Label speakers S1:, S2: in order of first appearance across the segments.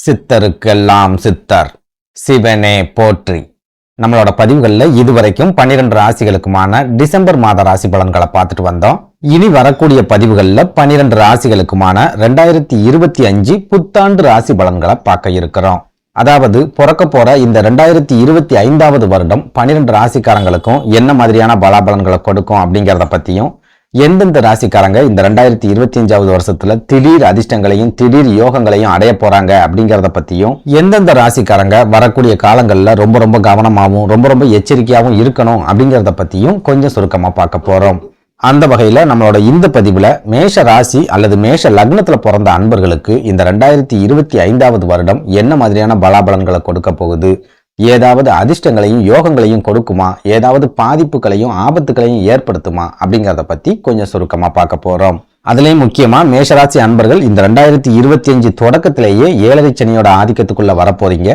S1: சித்தருக்கெல்லாம் சித்தர் சிவனே போற்றி. நம்மளோட பதிவுகளில் இதுவரைக்கும் 12 ராசிகளுக்குமான டிசம்பர் மாத ராசி பலன்களை பார்த்துட்டு வந்தோம். இனி வரக்கூடிய பதிவுகளில் 12 ராசிகளுக்குமான 2025 புத்தாண்டு ராசி பலன்களை பார்க்க இருக்கிறோம். அதாவது பிறக்க போற இந்த 2025வது வருடம் 12 ராசிக்காரங்களுக்கும் என்ன மாதிரியான பலாபலன்களை கொடுக்கும் அப்படிங்கிறத பத்தியும், எந்தெந்த ராசிக்காரங்க இந்த 2025வது வருஷத்துல திடீர் அதிர்ஷ்டங்களையும் திடீர் யோகங்களையும் அடைய போறாங்க அப்படிங்கறத பத்தியும், எந்தெந்த ராசிக்காரங்க வரக்கூடிய காலங்கள்ல ரொம்ப கவனமாகவும் ரொம்ப எச்சரிக்கையாகவும் இருக்கணும் அப்படிங்கறத பத்தியும் கொஞ்சம் சுருக்கமா பார்க்க போறோம். அந்த வகையில நம்மளோட இந்த பதிவுல மேஷ ராசி அல்லது மேஷ லக்னத்துல பிறந்த அன்பர்களுக்கு இந்த 2025வது வருடம் என்ன மாதிரியான பலாபலன்களை கொடுக்க போகுது, ஏதாவது அதிர்ஷ்டங்களையும் யோகங்களையும் கொடுக்குமா, ஏதாவது பாதிப்புகளையும் ஆபத்துகளையும் ஏற்படுத்துமா அப்படிங்கிறத பத்தி கொஞ்சம் சுருக்கமா பார்க்க போறோம். அதுலயும் முக்கியமா மேஷராசி அன்பர்கள் இந்த 2025 தொடக்கத்திலேயே 7.5 சனியோட ஆதிக்கத்துக்குள்ள வரப்போறீங்க.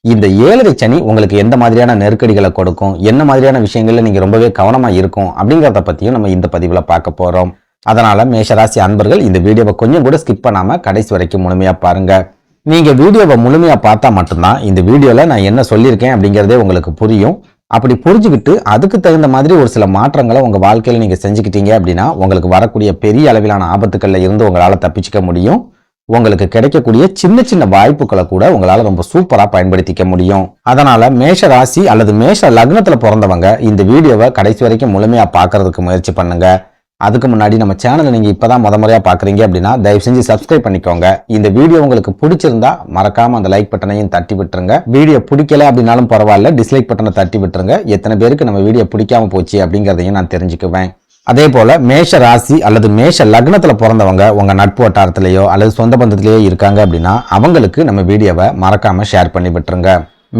S1: இந்த 7.5 சனி உங்களுக்கு எந்த மாதிரியான நெருக்கடிகளை கொடுக்கும், என்ன மாதிரியான விஷயங்கள்ல நீங்க ரொம்பவே கவனமா இருக்கும் அப்படிங்கிறத பத்தியும் நம்ம இந்த பதிவுல பார்க்க போறோம். அதனால மேஷராசி அன்பர்கள் இந்த வீடியோவை கொஞ்சம் கூட ஸ்கிப் பண்ணாம கடைசி வரைக்கும் முழுமையா பாருங்க. நீங்க வீடியோவை முழுமையா பார்த்தா மட்டும்தான் இந்த வீடியோல நான் என்ன சொல்லியிருக்கேன் அப்படிங்கிறதே உங்களுக்கு புரியும். அப்படி புரிஞ்சுக்கிட்டு அதுக்கு தகுந்த மாதிரி ஒரு சில மாற்றங்களை உங்க வாழ்க்கையில நீங்க செஞ்சுக்கிட்டீங்க அப்படின்னா உங்களுக்கு வரக்கூடிய பெரிய அளவிலான ஆபத்துக்கள்ல இருந்து உங்களால தப்பிச்சுக்க முடியும். உங்களுக்கு கிடைக்கக்கூடிய சின்ன வாய்ப்புகளை கூட உங்களால ரொம்ப சூப்பரா பயன்படுத்திக்க முடியும். அதனால மேஷ ராசி அல்லது மேஷ லக்னத்துல பிறந்தவங்க இந்த வீடியோவை கடைசி வரைக்கும் முழுமையா பார்க்கறதுக்கு முயற்சி பண்ணுங்க. அதுக்கு முன்னாடி நம்ம சேனலை நீங்க இப்பதான் முறையா பாக்குறீங்க அப்படின்னா தயவு செஞ்சு சப்ஸ்கிரைப் பண்ணிக்கோங்க. இந்த வீடியோ உங்களுக்கு பிடிச்சிருந்தா மறக்காம அந்த லைக் பட்டனையும் தட்டி விட்டுருங்க. வீடியோ பிடிக்கல அப்படின்னாலும் பரவாயில்ல, டிஸ்லைக் பட்டனை தட்டி விட்டுருங்க. எத்தனை பேருக்கு நம்ம வீடியோ பிடிக்காம போச்சு அப்படிங்கறதையும் நான் தெரிஞ்சுக்குவேன். அதே போல மேஷ ராசி அல்லது மேஷ லக்னத்துல பிறந்தவங்க உங்க நட்பு வட்டாரத்திலேயோ அல்லது சொந்த பந்தத்திலேயோ இருக்காங்க அப்படின்னா அவங்களுக்கு நம்ம வீடியோவை மறக்காம ஷேர் பண்ணி விட்டுருங்க.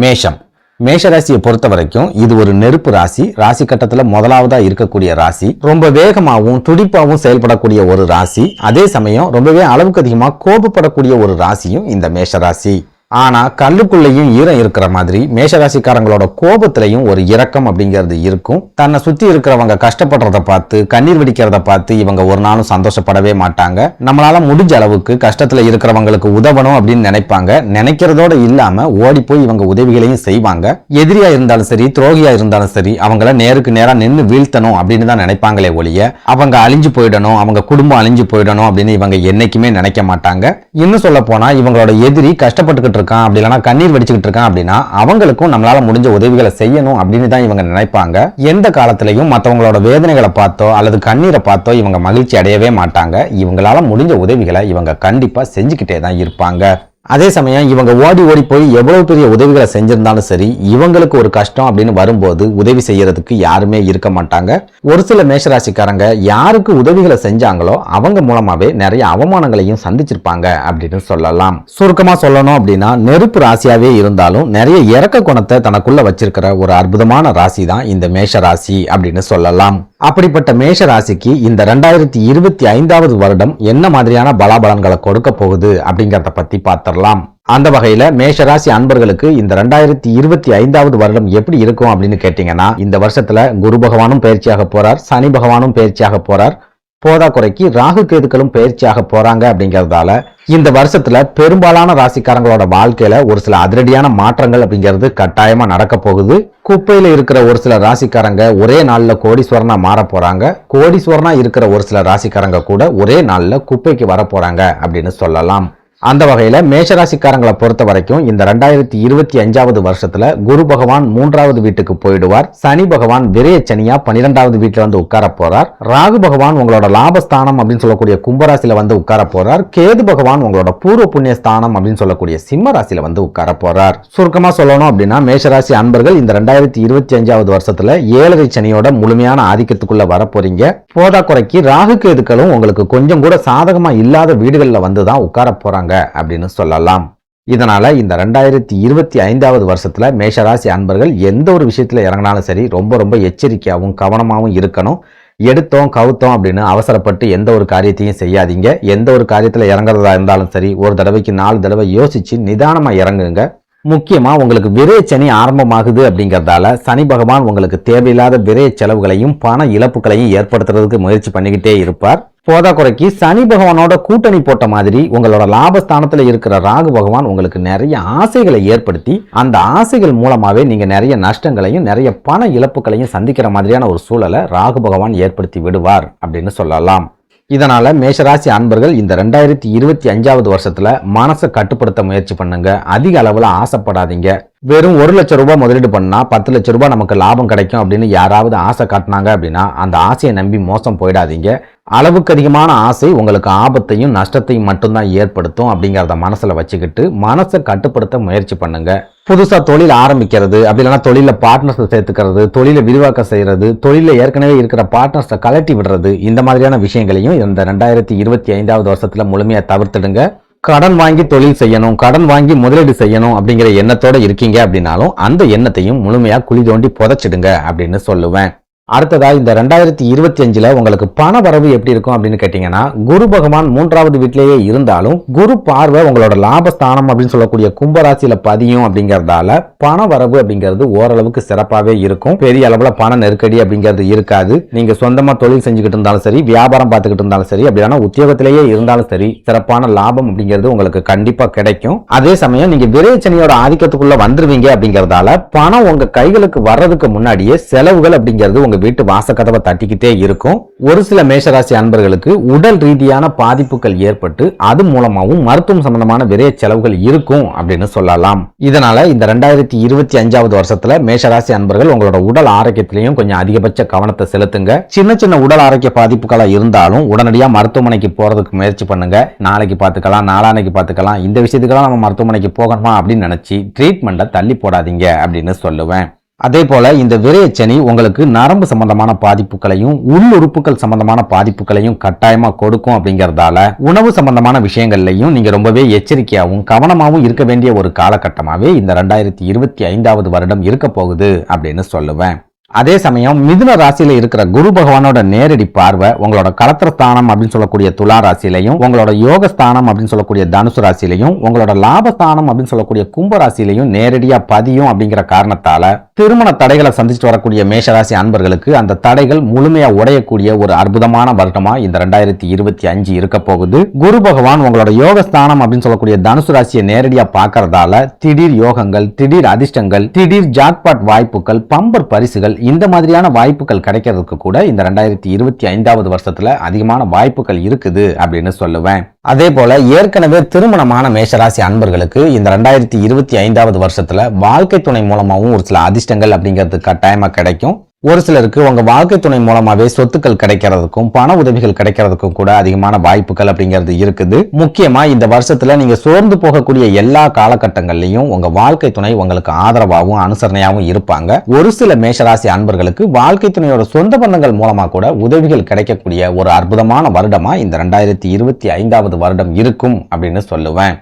S1: மேஷம் மேஷராசியை பொறுத்த வரைக்கும் இது ஒரு நெருப்பு ராசி. ராசி கட்டத்துல முதலாவதா இருக்கக்கூடிய ராசி. ரொம்ப வேகமாகவும் துடிப்பாகவும் செயல்படக்கூடிய ஒரு ராசி. அதே சமயம் ரொம்பவே அளவுக்கு அதிகமா கோபப்படக்கூடிய ஒரு ராசியும் இந்த மேஷராசி. ஆனா கல்லுக்குள்ளேயும் ஈரம் இருக்கிற மாதிரி மேஷராசிக்காரங்களோட கோபத்திலையும் ஒரு இரக்கம் அப்படிங்கிறது இருக்கும். தன்னை சுத்தி இருக்கிறவங்க கஷ்டப்படுறத பார்த்து கண்ணீர் வெடிக்கிறத பார்த்து இவங்க ஒரு நாளும் சந்தோஷப்படவே மாட்டாங்க. நம்மளால முடிஞ்ச அளவுக்கு கஷ்டத்துல இருக்கிறவங்களுக்கு உதவணும் அப்படின்னு நினைப்பாங்க. நினைக்கிறதோட இல்லாம ஓடி போய் இவங்க உதவிகளையும் செய்வாங்க. எதிரியா இருந்தாலும் சரி, துரோகியா இருந்தாலும் சரி, அவங்கள நேருக்கு நேரா நின்று வீழ்த்தணும் அப்படின்னு தான் நினைப்பாங்களே ஒழிய அவங்க அழிஞ்சு போயிடணும், அவங்க குடும்பம் அழிஞ்சு போயிடணும் அப்படின்னு இவங்க என்னைக்குமே நினைக்க மாட்டாங்க. இன்னும் சொல்ல போனா இவங்களோட எதிரி கஷ்டப்பட்டுக்கிட்டு அப்படி இல்லைனா கண்ணீர் வெடிச்சுக்கிட்டு இருக்கான் அப்படின்னா அவங்களுக்கும் நம்மளால முடிஞ்ச உதவிகளை செய்யணும் அப்படின்னு தான் இவங்க நினைப்பாங்க. எந்த காலத்திலையும் மற்றவங்களோட வேதனைகளை பார்த்தோ அல்லது கண்ணீரை பார்த்தோ இவங்க மகிழ்ச்சி அடையவே மாட்டாங்க. இவங்களால முடிஞ்ச உதவிகளை இவங்க கண்டிப்பா செஞ்சுக்கிட்டே தான் இருப்பாங்க. அதே சமயம் இவங்க ஓடி போய் எவ்வளவு பெரிய உதவிகளை செஞ்சிருந்தாலும் சரி, இவங்களுக்கு ஒரு கஷ்டம் அப்படின்னு வரும்போது உதவி செய்யறதுக்கு யாருமே இருக்க மாட்டாங்க. ஒரு சில மேஷராசிக்காரங்க யாருக்கு உதவிகளை செஞ்சாங்களோ அவங்க மூலமாவே நிறைய அவமானங்களையும் சந்திச்சிருப்பாங்க அப்படின்னு சொல்லலாம். சுருக்கமா சொல்லணும் அப்படின்னா நெருப்பு ராசியாவே இருந்தாலும் நிறைய இறக்க குணத்தை தனக்குள்ள வச்சிருக்கிற ஒரு அற்புதமான ராசி தான் இந்த மேஷ ராசி அப்படின்னு சொல்லலாம். அப்படிப்பட்ட மேஷ ராசிக்கு இந்த 2025வது வருடம் என்ன மாதிரியான பலாபலன்களை கொடுக்க போகுது அப்படிங்கறத பத்தி பார்த்தரலாம். அந்த வகையில மேஷராசி அன்பர்களுக்கு இந்த 2025வது வருடம் எப்படி இருக்கும் அப்படின்னு கேட்டீங்கன்னா, இந்த வருஷத்துல குரு பகவானும் பயிற்சியாக போறார், சனி பகவானும் பயிற்சியாக போறார், போதா குறைக்கு ராகு கேதுக்களும் பயிற்சியாக போறாங்க. அப்படிங்கறதால இந்த வருஷத்துல பெரும்பாலான ராசிக்காரங்களோட வாழ்க்கையில ஒரு சில அதிரடியான மாற்றங்கள் அப்படிங்கிறது கட்டாயமா நடக்க போகுது. குப்பையில இருக்கிற ஒரு சில ராசிக்காரங்க ஒரே நாள்ல கோடீஸ்வரனா மாற போறாங்க. கோடீஸ்வரனா இருக்கிற ஒரு சில ராசிக்காரங்க கூட ஒரே நாள்ல குப்பைக்கு வர போறாங்க அப்படின்னு சொல்லலாம். அந்த வகையில மேஷராசிக்காரங்களை பொறுத்த வரைக்கும் இந்த 2025வது வருஷத்துல குரு பகவான் 3வது வீட்டுக்கு போயிடுவார். சனி பகவான் விரய சனியா 12வது வீட்டுல வந்து உட்கார போறார். ராகு பகவான் உங்களோட லாபஸ்தானம் அப்படின்னு சொல்லக்கூடிய கும்பராசில வந்து உட்கார போறார். கேது பகவான் உங்களோட பூர்வ புண்ணிய ஸ்தானம் அப்படின்னு சொல்லக்கூடிய சிம்ம ராசில வந்து உட்கார போறார். சுருக்கமா சொல்லணும் அப்படின்னா மேஷராசி அன்பர்கள் இந்த 2025வது வருஷத்துல 7.5 சனியோட முழுமையான ஆதிக்கத்துக்குள்ள வர போறீங்க. போதா குறைக்கு ராகு கேதுக்களும் உங்களுக்கு கொஞ்சம் கூட சாதகமா இல்லாத வீடுகள்ல வந்துதான் உட்கார போறாங்க அப்படின்னு சொல்லலாம். இதனால இந்த 2025வது வருஷத்துல மேஷராசி அன்பர்கள் எந்த ஒரு விஷயத்துல இறங்கினாலும் சரி ரொம்ப எச்சரிக்கையாகவும் கவனமாகவும் இருக்கணும். எடுத்தோம் கவுத்தோம் அப்படின்னு அவசரப்பட்டு எந்த ஒரு காரியத்தையும் செய்யாதீங்க. எந்த ஒரு காரியத்துல இறங்குறதா இருந்தாலும் சரி ஒரு தடவைக்கு 4 தடவை யோசிச்சு நிதானமா இறங்குங்க. முக்கியமா உங்களுக்கு விரய சனி ஆரம்பமாகுது அப்படிங்கறதால சனி பகவான் உங்களுக்கு தேவையில்லாத விரய செலவுகளையும் பண இழப்புகளையும் ஏற்படுத்துறதுக்கு முயற்சி பண்ணிக்கிட்டே இருப்பார். போதாக்குறைக்கு சனி பகவானோட கூட்டணி போட்ட மாதிரி உங்களோட லாபஸ்தானத்துல இருக்கிற ராகு பகவான் உங்களுக்கு நிறைய ஆசைகளை ஏற்படுத்தி அந்த ஆசைகள் மூலமாவே நீங்க நிறைய நஷ்டங்களையும் நிறைய பண இழப்புகளையும் சந்திக்கிற மாதிரியான ஒரு சூழலை ராகு பகவான் ஏற்படுத்தி விடுவார் அப்படின்னு சொல்லலாம். இதனால மேஷராசி அன்பர்கள் இந்த 2025வது வருஷத்துல மனசை கட்டுப்படுத்த முயற்சி பண்ணுங்க. அதிக அளவுல ஆசைப்படாதீங்க. வெறும் 1 லட்சம் ரூபாய் முதலீடு பண்ணா 10 லட்சம் ரூபாய் நமக்கு லாபம் கிடைக்கும் அப்படின்னு யாராவது ஆசை காட்டினாங்க அப்படின்னா அந்த ஆசையை நம்பி மோசம் போயிடாதீங்க. அளவுக்கு அதிகமான ஆசை உங்களுக்கு ஆபத்தையும் நஷ்டத்தையும் மட்டும்தான் ஏற்படுத்தும் அப்படிங்கிறத மனசுல வச்சுக்கிட்டு மனசை கட்டுப்படுத்த முயற்சி பண்ணுங்க. புதுசா தொழில் ஆரம்பிக்கிறது, அப்படி இல்லைன்னா தொழில பார்ட்னர்ஸை சேர்த்துக்கிறது, தொழிலை விரிவாக்கம் செய்யறது, தொழில ஏற்கனவே இருக்கிற பார்ட்னர்ஸை கலட்டி விடுறது, இந்த மாதிரியான விஷயங்களையும் இந்த 2025வது வருஷத்துல முழுமையா தவிர்த்துடுங்க. கடன் வாங்கி தொழில் செய்யணும், கடன் வாங்கி முதலீடு செய்யணும் அப்படிங்கிற எண்ணத்தோட இருக்கீங்க அப்படின்னாலும் அந்த எண்ணத்தையும் முழுமையா குழி தோண்டி புதைச்சிடுங்க அப்படின்னு சொல்லுவேன். அடுத்ததா இந்த 2025ல உங்களுக்கு பண வரவு எப்படி இருக்கும் அப்படின்னு கேட்டீங்கன்னா, குரு பகவான் 3வது வீட்டிலேயே இருந்தாலும் குரு பார்வை உங்களோட லாபஸ்தானம் அப்படின்னு சொல்லக்கூடிய கும்பராசியில பதியும் அப்படிங்கறதால பண வரவு அப்படிங்கிறது ஓரளவுக்கு சிறப்பாவே இருக்கும். பெரிய அளவுல பண நெருக்கடி அப்படிங்கிறது இருக்காது. நீங்க சொந்தமா தொழில் செஞ்சுக்கிட்டு இருந்தாலும் சரி, வியாபாரம் பார்த்துக்கிட்டு இருந்தாலும் சரி, அப்படின்னா உத்தியோகத்திலேயே இருந்தாலும் சரி, சிறப்பான லாபம் அப்படிங்கிறது உங்களுக்கு கண்டிப்பா கிடைக்கும். அதே சமயம் நீங்க விரைச்சனியோட ஆதிக்கத்துக்குள்ள வந்துருவீங்க அப்படிங்கறதால பணம் உங்க கைகளுக்கு வர்றதுக்கு முன்னாடியே செலவுகள் அப்படிங்கிறது உங்க வீட்டு வாசக்கதவை தட்டிக்கிட்டே இருக்கும். ஒரு சில மேஷராசி அன்பர்களுக்கு உடல் ரீதியான பாதிப்புகள் ஏற்பட்டு அது மூலமாகவும் மருத்துவம் சம்பந்தமான விரைய செலவுகள் இருக்கும் அப்படின்னு சொல்லலாம். இதனால இந்த 2025வது வருஷத்துல மேஷராசி அன்பர்கள் உங்களோட உடல் ஆரோக்கியத்திலையும் கொஞ்சம் அதிகபட்ச கவனத்தை செலுத்துங்க. சின்ன சின்ன உடல் ஆரோக்கிய பாதிப்புகளா இருந்தாலும் உடனடியா மருத்துவமனைக்கு போறதுக்கு முயற்சி பண்ணுங்க. நாளைக்கு பார்த்துக்கலாம், நாளானைக்கு பார்த்துக்கலாம், இந்த விஷயத்துக்கெல்லாம் நம்ம மருத்துவமனைக்கு போகணுமா அப்படின்னு நினைச்சு ட்ரீட்மெண்ட்டை தள்ளி போடாதீங்க அப்படின்னு சொல்லுவேன். அதே போல இந்த விரைச்சனி உங்களுக்கு நரம்பு சம்பந்தமான பாதிப்புகளையும் உள்ளுறுப்புகள் சம்பந்தமான பாதிப்புகளையும் கட்டாயமா கொடுக்கும் அப்படிங்கறதால உணவு சம்பந்தமான விஷயங்கள்லையும் நீங்க ரொம்பவே எச்சரிக்கையாகவும் கவனமாகவும் இருக்க வேண்டிய ஒரு காலகட்டமாவே இந்த 2025வது வருடம் இருக்க போகுது அப்படின்னு சொல்லுவேன். அதே சமயம் மிதுன ராசியில இருக்கிற குரு பகவானோட நேரடி பார்வை உங்களோட களத்திரஸ்தானம் அப்படின்னு சொல்லக்கூடிய துலா ராசியிலையும், உங்களோட யோகஸ்தானம் அப்படின்னு சொல்லக்கூடிய தனுசு ராசியிலையும், உங்களோட லாபஸ்தானம் அப்படின்னு சொல்லக்கூடிய கும்ப ராசியிலையும் நேரடியா பதியும் அப்படிங்கிற காரணத்தால திருமண தடைகளை சந்திச்சுட்டு வரக்கூடிய மேஷராசி அன்பர்களுக்கு அந்த தடைகள் முழுமையா உடையக்கூடிய ஒரு அற்புதமான வருடமா இந்த 2025 இருக்க போகுது. குரு பகவான் உங்களோட யோகஸ்தானம் அப்படின்னு சொல்லக்கூடிய தனுசு ராசியை நேரடியா பார்க்கறதால திடீர் யோகங்கள், திடீர் அதிர்ஷ்டங்கள், திடீர் ஜாக்பாட் வாய்ப்புகள், பம்பர் பரிசுகள், இந்த மாதிரியான வாய்ப்புகள் கிடைக்கிறதுக்கு கூட இந்த 2025வது வருஷத்துல அதிகமான வாய்ப்புகள் இருக்குது அப்படின்னு சொல்லுவேன். அதே போல ஏற்கனவே திருமணமான மேஷராசி அன்பர்களுக்கு இந்த 2025வது வருஷத்துல வாழ்க்கை துணை மூலமாகவும் ஒரு சில அதிர்ஷ்டங்கள் அப்படிங்கிறது கட்டாயமா கிடைக்கும். ஒரு சிலருக்கு உங்க வாழ்க்கை துணை மூலமாவே சொத்துக்கள் கிடைக்கிறதுக்கும் பண உதவிகள் கிடைக்கிறதுக்கும் கூட அதிகமான வாய்ப்புகள் அப்படிங்கிறது இருக்குது. முக்கியமா இந்த வருஷத்துல நீங்க சோர்ந்து போகக்கூடிய எல்லா காலகட்டங்கள்லயும் உங்க வாழ்க்கை துணை உங்களுக்கு ஆதரவாகவும் அனுசரணையாகவும் இருப்பாங்க. ஒரு சில மேஷராசி அன்பர்களுக்கு வாழ்க்கை துணையோட சொந்த பந்தங்கள் மூலமா கூட உதவிகள் கிடைக்கக்கூடிய ஒரு அற்புதமான வருடமா இந்த 2025வது வருடம் இருக்கும் அப்படின்னு சொல்லுவேன்.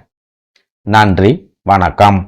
S1: நன்றி, வணக்கம்.